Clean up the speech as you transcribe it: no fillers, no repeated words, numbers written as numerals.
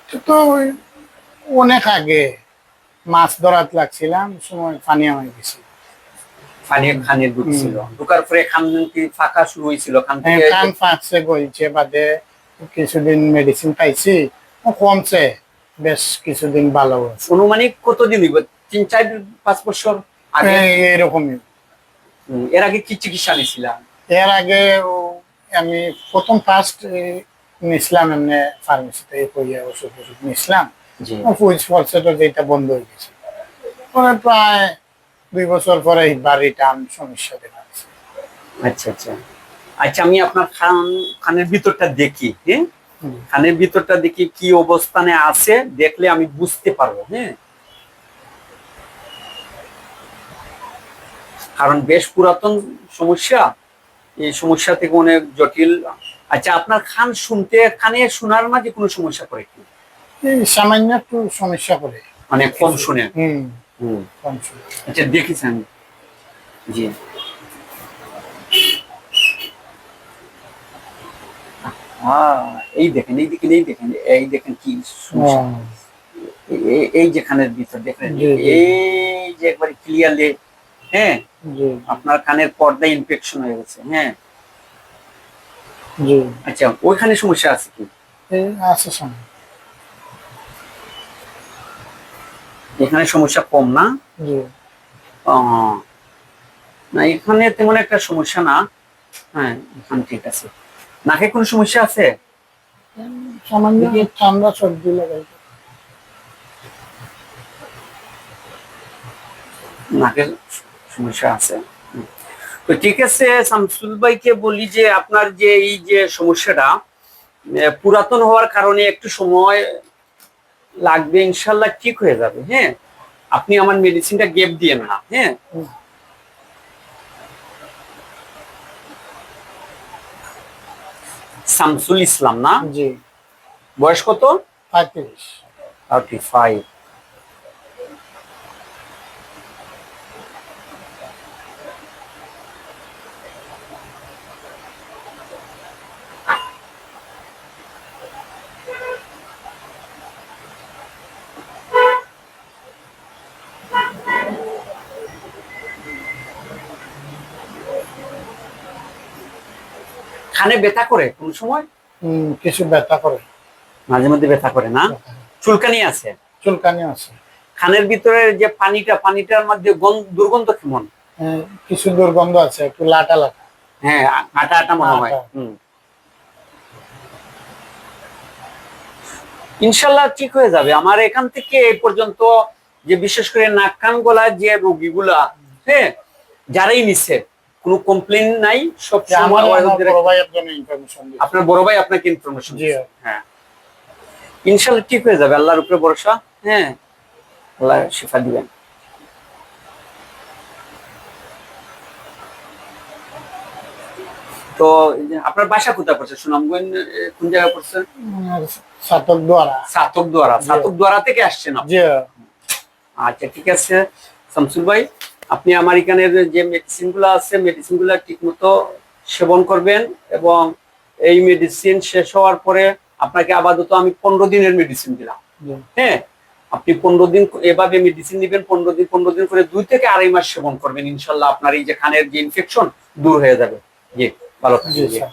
তো ওই অনেক আগে মাছ ধরাত লাগছিলাম, সময় পানি আমায় গেছি। খানে ঢুকছিল, ঢুকার পরে খান কি ফাঁকা শুরু হয়েছিল? খান থেকে কান ফাঁকছে, গলছে, বাদে কিছুদিন মেডিসিন খাইছি, কমছে, বেশ কিছুদিন ভালো আছে। অনুমানিক কতদিন হইব? 3, 4, 5 বছর আগে এরকমই। এর আগে কি চিকিৎসা নিয়েছিলাম? এর আগে আমি প্রথম ফার্স্ট নিছিলাম এমনি ফার্মেসিতে, ওষুধ নিছিলাম, যেটা বন্ধ হয়ে গেছে। পরে প্রায় 2 বছর পরে রিটার্ন সমস্যা দেখা যাচ্ছে। আচ্ছা আচ্ছা আচ্ছা, আমি আপনার খানের ভিতরটা দেখি। হ্যাঁ, খানের ভিতরটা দেখি কি অবস্থানে আছে, দেখলে আমি বুঝতে পারবো। হ্যাঁ, কারণ বেশ পুরাতন সমস্যা, এই সমস্যা থেকে অনেক জটিল। আচ্ছা, আপনার কানে শোনার মাঝে কোনো সমস্যা করে কি? সামান্য একটু সমস্যা করে, মানে কম শুনে। কম শুনে। আচ্ছা, দেখেছেন? জি, এই দেখেন, এই দেখেন কি সমস্যা। এই যে কানের ভিতর দেখেন, এই যে একবার ক্লিয়ারলি। হ্যাঁ, আপনার কানের পর্দায় ইনফেকশন হয়ে গেছে। হ্যাঁ, আচ্ছা, ওইখানে সমস্যা আছে কি? আছে সময়, এখানে সমস্যা কম না? না, এখানে তেমন একটা সমস্যা না। হ্যাঁ, এখানে ঠিক আছে। নাকে কোনো সমস্যা আছে? সামান্য ঠান্ডা সর্দি লাগাই। নাকের সমস্যা আছে। তো ঠিক আছে, শামসুল ভাইকে বলি যে আপনার যে এই যে সমস্যাটা পুরাতন হওয়ার কারণে একটু সময় লাগবে, ইনশাল্লাহ ঠিক হয়ে যাবে। হ্যাঁ, আপনি আমার মেডিসিনটা গেপ দিয়েন না। হ্যাঁ, শামসুল ইসলাম না? জি। বয়স কত? 35। 35। কানে ব্যথা করে কোন সময়? কিছু ব্যথা করে, মাঝে মধ্যে ব্যথা করে না? চুলকানি আছে? চুলকানি আছে। কানের ভিতরে যে পানিটার মধ্যে দুর্গন্ধ কেমন? কিছু দুর্গন্ধ আছে, একটু লাটা লাটা। হ্যাঁ, আটা আটা মনে হয়। ইনশাল্লাহ ঠিক হয়ে যাবে। আমার এখান থেকে এই পর্যন্ত যে বিশেষ করে নাক কান গলার যে রোগীগুলা, হ্যাঁ, যারাই নিচ্ছে কোনো কমপ্লেন নাই। সব সময় আপনার বড় ভাই আপনাকে ইনফরমেশন। হ্যাঁ, ইনশাল্লাহ ঠিক হয়ে যাবে, আল্লাহর উপরে ভরসা। হ্যাঁ, আল্লাহ শিফা দিবেন। তো আপনার বাসা কোথায় পড়ছে? সুনামগঞ্জ কোন জায়গায় পড়ছেন? সাতকদুয়ারা থেকে আসছেন আপনি? আচ্ছা, ঠিক আছে শামসুল ভাই, আপনি আমার এখানে যে মেডিসিন গুলো আছে, মেডিসিন গুলো ঠিক মতো সেবন করবেন, এবং এই মেডিসিন শেষ হওয়ার পরে আপনাকে আপাতত আমি 15 দিনের মেডিসিন দিলাম। হ্যাঁ, আপনি 15 দিন এভাবে মেডিসিন নিবেন, 15 দিন করে 2 থেকে আড়াই মাস সেবন করবেন। ইনশাল্লাহ আপনার এই যে কানের যে ইনফেকশন দূর হয়ে যাবে। জি, ভালো থাকবেন।